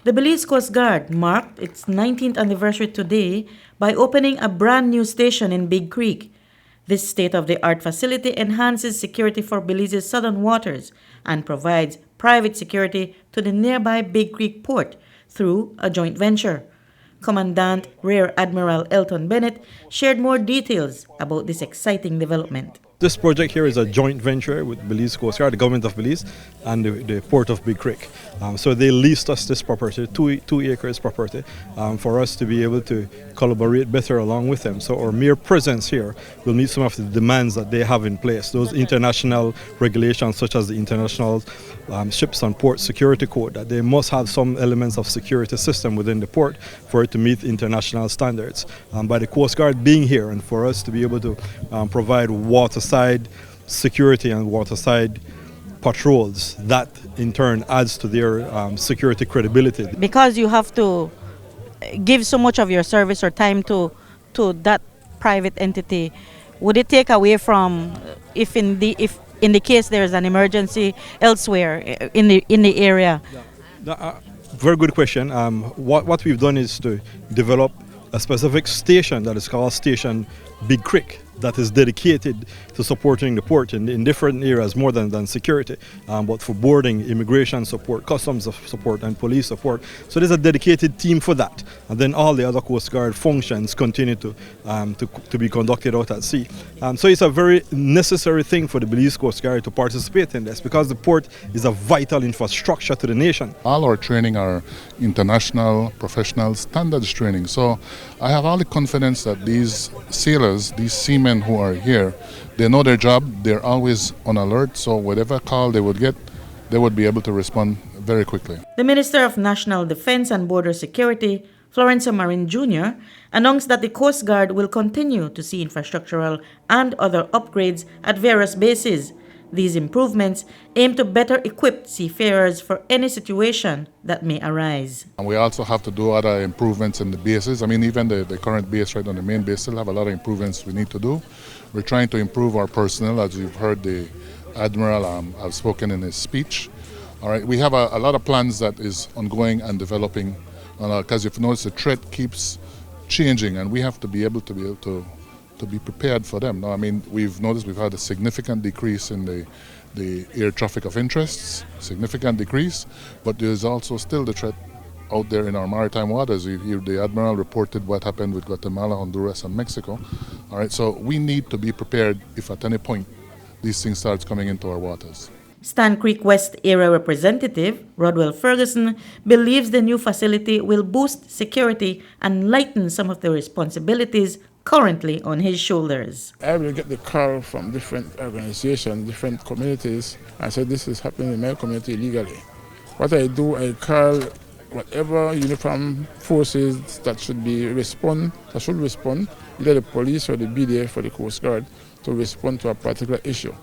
The Belize Coast Guard marked its 19th anniversary today by opening a brand new station in Big Creek. This state-of-the-art facility enhances security for Belize's southern waters and provides private security to the nearby Big Creek port through a joint venture. Commandant Rear Admiral Elton Bennett shared more details about this exciting development. This project here is a joint venture with Belize Coast Guard, the government of Belize, and the port of Big Creek. So they leased us this property, two acres property, for us to be able to collaborate better along with them. So our mere presence here will meet some of the demands that they have in place. Those international regulations, such as the International Ships and Port Security Code, that they must have some elements of security system within the port for it to meet international standards. By the Coast Guard being here and for us to be able to provide waterside security and waterside patrols, that in turn adds to their security credibility. Because you have to give so much of your service or time to that private entity, would it take away from if in the case there is an emergency elsewhere in the area? Very good question. What we've done is to develop a specific station that is called Station Big Creek, that is dedicated to supporting the port in different areas more than security, but for boarding, immigration support, customs support, and police support. So there's a dedicated team for that. And then all the other Coast Guard functions continue to be conducted out at sea. So it's a very necessary thing for the Belize Coast Guard to participate in this, because the port is a vital infrastructure to the nation. All our training are international, professional standards training. So I have all the confidence that these sailors, these seamen who are here, they know their job, they're always on alert, so whatever call they would get, they would be able to respond very quickly. The Minister of National Defense and Border Security, Florence Marion Jr., announced that the Coast Guard will continue to see infrastructural and other upgrades at various bases. These improvements aim to better equip seafarers for any situation that may arise. And we also have to do other improvements in the bases. I mean, even the current base right on the main base still have a lot of improvements we need to do. We're trying to improve our personnel, as you've heard the Admiral have spoken in his speech. All right, we have a lot of plans that is ongoing and developing, because you've noticed the threat keeps changing, and we have to be able to be prepared for them. Now, I mean, we've noticed we've had a significant decrease in the air traffic of interests, significant decrease, but there's also still the threat out there in our maritime waters. The Admiral reported what happened with Guatemala, Honduras, and Mexico. All right, so we need to be prepared if at any point these things start coming into our waters. Stan Creek West Area Representative Rodwell Ferguson believes the new facility will boost security and lighten some of the responsibilities currently on his shoulders. I will get the call from different organizations, different communities, and say this is happening in my community illegally. What I do, I call whatever uniformed forces that should respond, either the police or the BDF or the Coast Guard, to respond to a particular issue.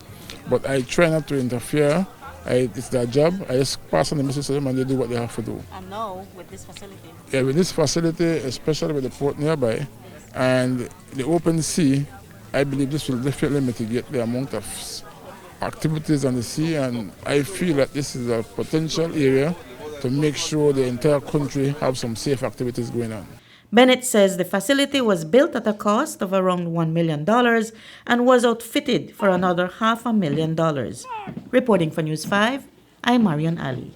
But I try not to interfere. It's their job. I just pass on the message to them and they do what they have to do. And now, with this facility? Yeah, with this facility, especially with the port nearby, and the open sea, I believe this will definitely mitigate the amount of activities on the sea, and I feel that this is a potential area to make sure the entire country have some safe activities going on. Bennett says the facility was built at a cost of around $1 million and was outfitted for another $500,000. Reporting for News 5, I'm Marion Ali.